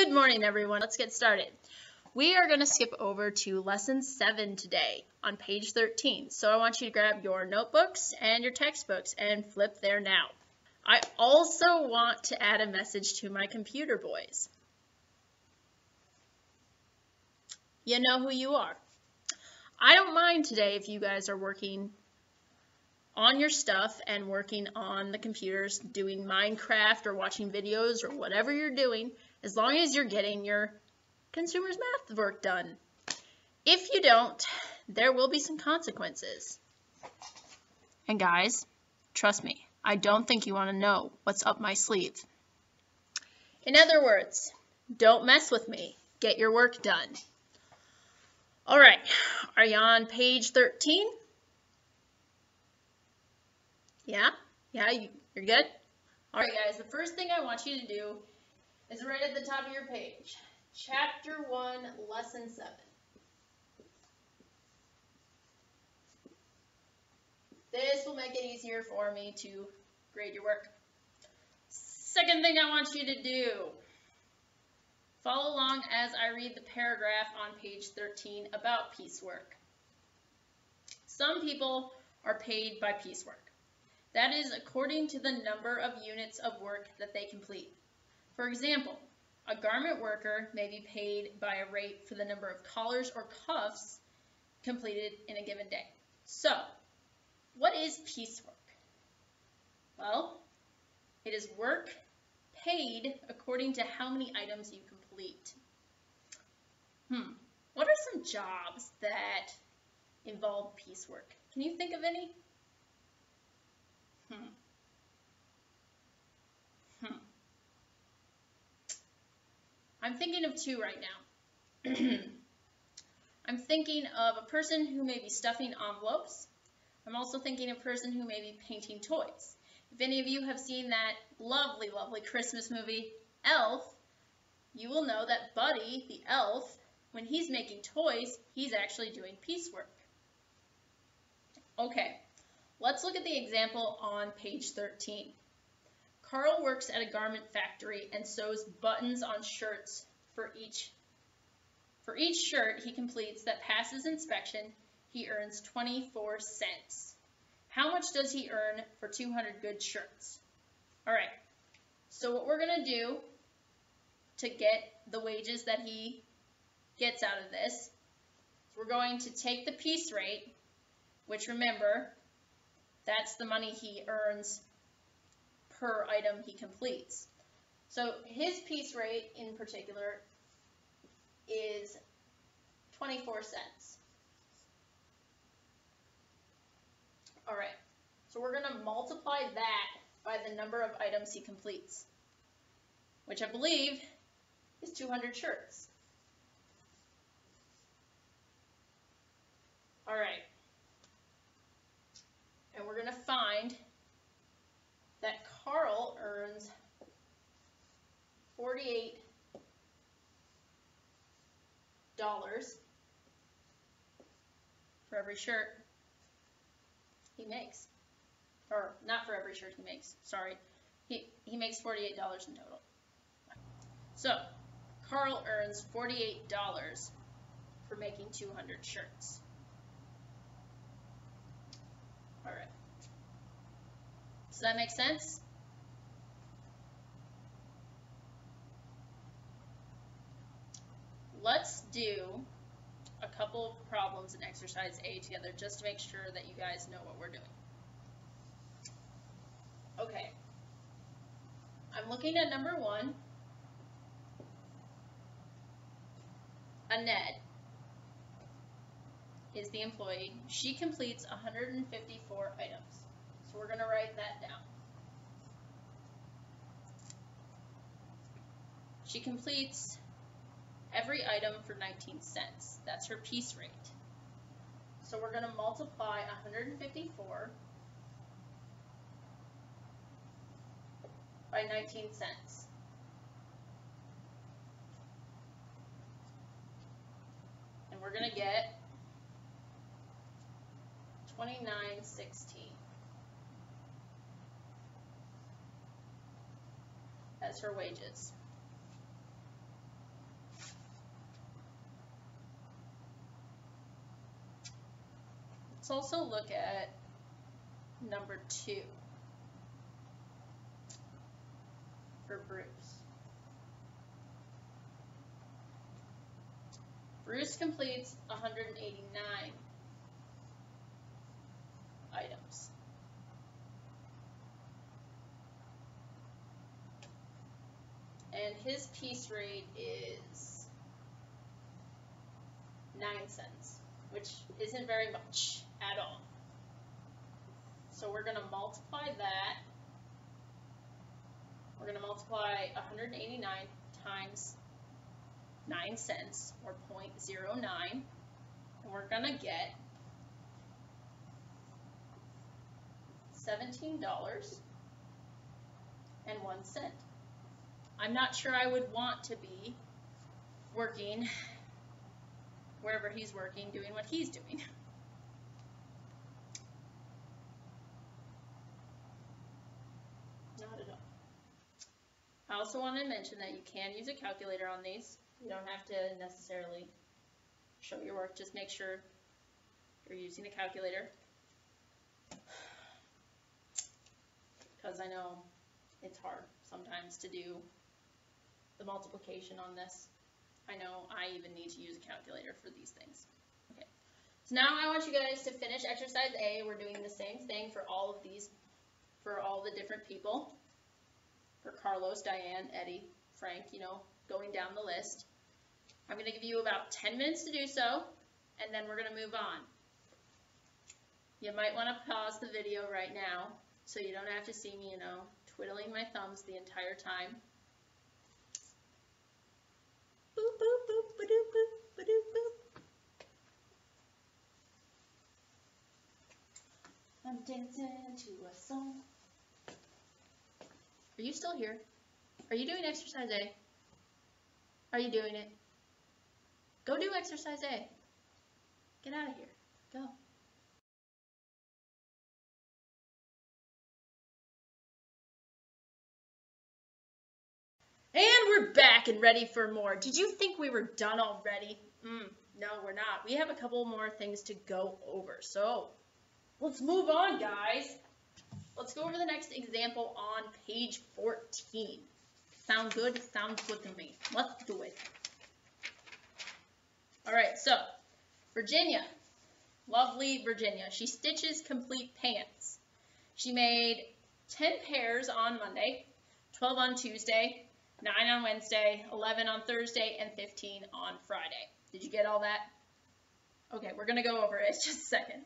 Good morning, everyone. Let's get started. We are going to skip over to lesson 7 today on page 13. So I want you to grab your notebooks and your textbooks and flip there now. I also want to add a message to my computer boys. You know who you are. I don't mind today if you guys are working on your stuff and working on the computers, doing Minecraft or watching videos or whatever you're doing, as long as you're getting your consumer's math work done. If you don't, there will be some consequences. And guys, trust me, I don't think you want to know what's up my sleeve. In other words, don't mess with me. Get your work done. All right, are you on page 13? Yeah, you're good? All right, guys, the first thing I want you to do is right at the top of your page, Chapter 1, Lesson 7. This will make it easier for me to grade your work. Second thing I want you to do, follow along as I read the paragraph on page 13 about piecework. Some people are paid by piecework. That is according to the number of units of work that they complete. For example, a garment worker may be paid by a rate for the number of collars or cuffs completed in a given day. So, what is piecework? Well, it is work paid according to how many items you complete. What are some jobs that involve piecework? Can you think of any? I'm thinking of two right now. I'm thinking of a person who may be stuffing envelopes. I'm also thinking of a person who may be painting toys. If any of you have seen that lovely, lovely Christmas movie, Elf, you will know that Buddy, the elf, when he's making toys, he's actually doing piecework. Okay, let's look at the example on page 13. Carl works at a garment factory and sews buttons on shirts. For each shirt he completes that passes inspection, he earns 24 cents. How much does he earn for 200 good shirts? All right, so what we're going to do to get the wages that he gets out of this is we're going to take the piece rate, which remember, that's the money he earns per item he completes. So his piece rate in particular is 24 cents. All right, so we're going to multiply that by the number of items he completes, which I believe is 200 shirts. All right, and we're going to find that Carl earns $48 for every shirt he makes. Or not for every shirt he makes, sorry. He makes $48 in total. So, Carl earns $48 for making 200 shirts. All right. Does that make sense? Let's do a couple of problems in exercise A together just to make sure that you guys know what we're doing. Okay. I'm looking at number 1. Annette is the employee. She completes 154 items. So we're going to write that down. She completes every item for 19 cents. That's her piece rate. So we're going to multiply 154 by 19 cents. And we're going to get 29.16. That's her wages. Let's also look at number 2 for Bruce. Bruce completes 189 items. And his piece rate is 9 cents, which isn't very much at all. So we're going to multiply that. We're going to multiply 189 times 9 cents, or 0.09, and we're going to get $17.01. I'm not sure I would want to be working wherever he's working, doing what he's doing. Not at all. I also want to mention that you can use a calculator on these. You don't have to necessarily show your work. Just make sure you're using a calculator. Because I know it's hard sometimes to do the multiplication on this. I know I even need to use a calculator for these things. Okay. So now I want you guys to finish exercise A. We're doing the same thing for all of these, for all the different people. For Carlos, Diane, Eddie, Frank, you know, going down the list. I'm going to give you about 10 minutes to do so, and then we're going to move on. You might want to pause the video right now so you don't have to see me, you know, twiddling my thumbs the entire time. Boop, boop, boop, ba-doop, boop, ba-doop, boop. I'm dancing to a song. Are you still here? Are you doing exercise A? Are you doing it? Go do exercise A. Get out of here. Go. And we're back and ready for more. Did you think we were done already? No, we're not. We have a couple more things to go over. So let's move on, guys. Let's go over the next example on page 14. Sound good? Sounds good to me. Let's do it. All right, so Virginia, lovely Virginia. She stitches complete pants. She made 10 pairs on Monday, 12 on Tuesday, 9 on Wednesday, 11 on Thursday, and 15 on Friday. Did you get all that? Okay, we're going to go over it in just a second.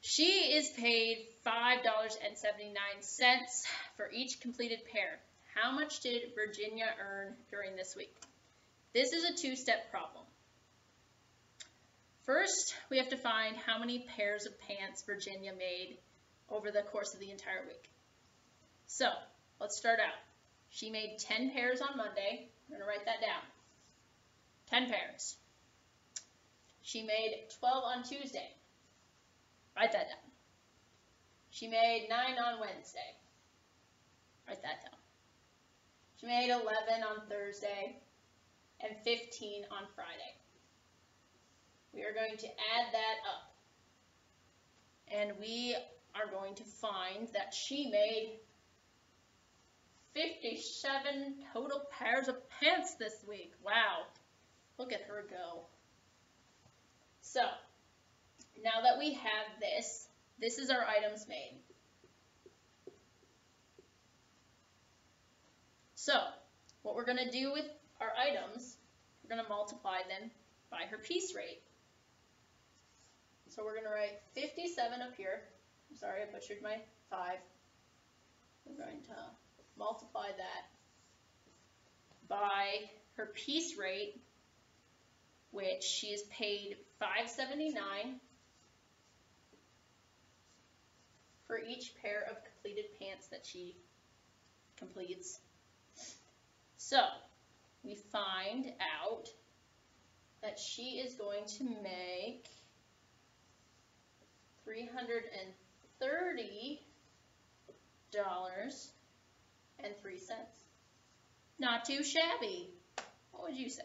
She is paid $5.79 for each completed pair. How much did Virginia earn during this week? This is a two-step problem. First, we have to find how many pairs of pants Virginia made over the course of the entire week. So, let's start out. She made 10 pairs on Monday. I'm going to write that down. 10 pairs. She made 12 on Tuesday. Write that down. She made 9 on Wednesday. Write that down. She made 11 on Thursday and 15 on Friday. We are going to add that up. And we are going to find that she made 57 total pairs of pants this week. Wow. Look at her go. So, now that we have this, this is our items made. So, what we're going to do with our items, we're going to multiply them by her piece rate. So we're going to write 57 up here. I'm sorry, I butchered my 5. We're going to multiply that by her piece rate, which she is paid $5.79 for each pair of completed pants that she completes. So we find out that she is going to make $330.03. Not too shabby. What would you say?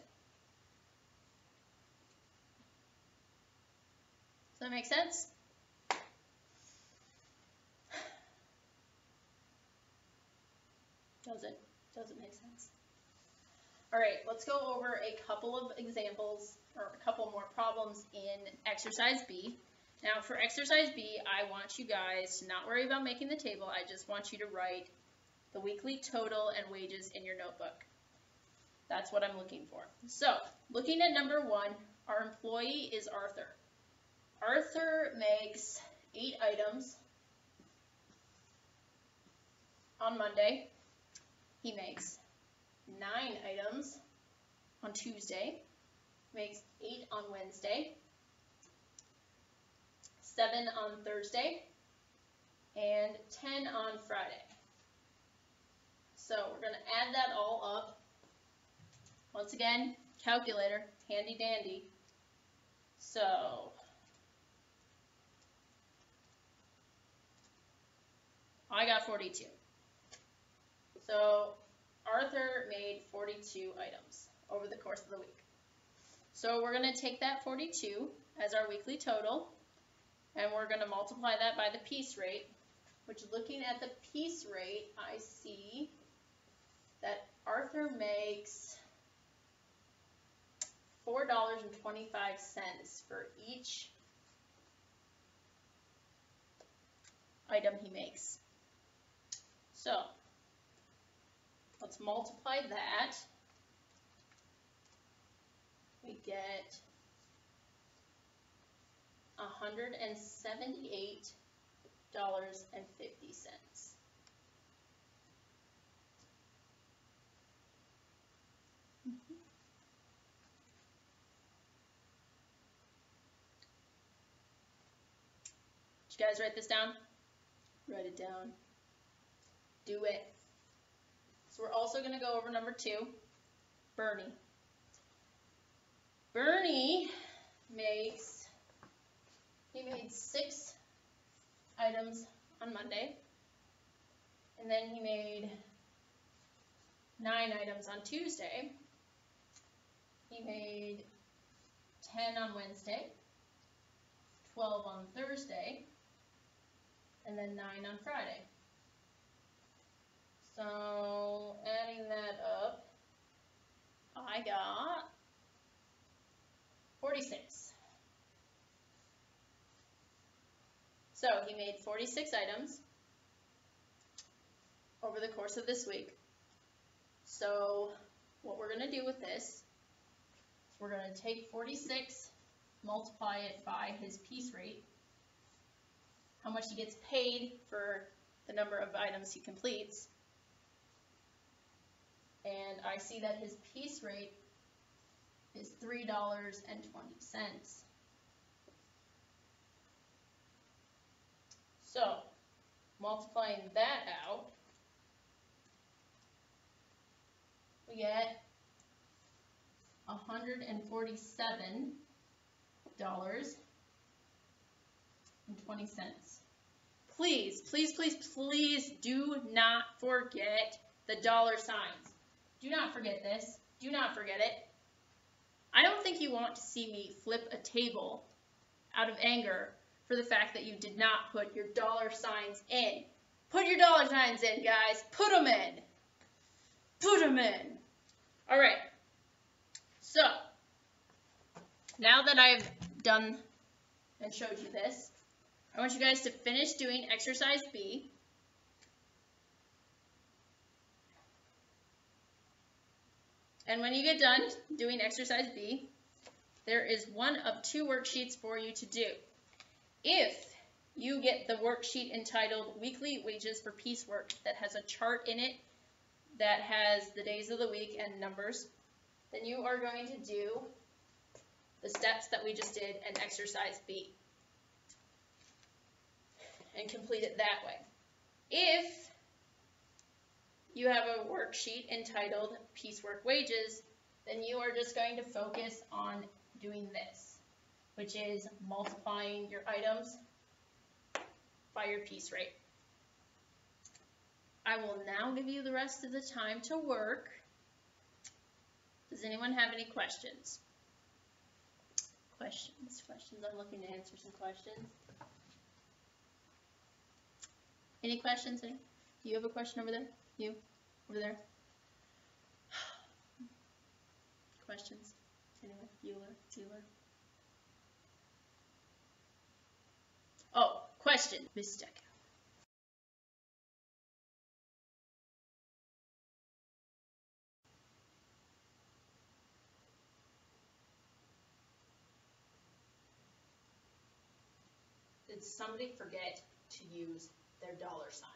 Does that make sense? Doesn't make sense. All right, let's go over a couple of examples or a couple more problems in exercise B. Now for exercise B, I want you guys to not worry about making the table. I just want you to write the weekly total and wages in your notebook. That's what I'm looking for. So, looking at number 1, our employee is Arthur. Arthur makes 8 items on Monday. He makes 9 items on Tuesday, makes 8 on Wednesday, 7 on Thursday, and 10 on Friday. So we're going to add that all up. Once again, calculator, handy dandy. So I got 42. So Arthur made 42 items over the course of the week. So we're going to take that 42 as our weekly total, and we're going to multiply that by the piece rate, which looking at the piece rate, I see that Arthur makes $4.25 for each item he makes. So let's multiply that. We get $178.50. Did you guys write this down? Write it down. Do it. So we're also going to go over number 2, Bernie. Bernie made 6 items on Monday, and then he made 9 items on Tuesday. He made 10 on Wednesday, 12 on Thursday, and then 9 on Friday. So adding that up, I got 46. So he made 46 items over the course of this week. So what we're going to do with this is we're going to take 46, multiply it by his piece rate, how much he gets paid for the number of items he completes, and I see that his piece rate is $3.20. So, multiplying that out, we get $147.20. Please, please, please, please do not forget the dollar signs. Do not forget this. Do not forget it. I don't think you want to see me flip a table out of anger for the fact that you did not put your dollar signs in. Put your dollar signs in, guys. Put them in. Put them in. All right. So, now that I've done and showed you this, I want you guys to finish doing exercise B. And when you get done doing exercise B, there is one of 2 worksheets for you to do. If you get the worksheet entitled Weekly Wages for Piecework that has a chart in it that has the days of the week and numbers, then you are going to do the steps that we just did in exercise B and complete it that way. If you have a worksheet entitled Piecework Wages, then you are just going to focus on doing this, which is multiplying your items by your piece rate. I will now give you the rest of the time to work. Does anyone have any questions? Questions. I'm looking to answer some questions. Any questions? Do you have a question over there? You? Over there. Questions? Anyone? Bueller? Oh, question. Miss Steckow. Did somebody forget to use their $sign?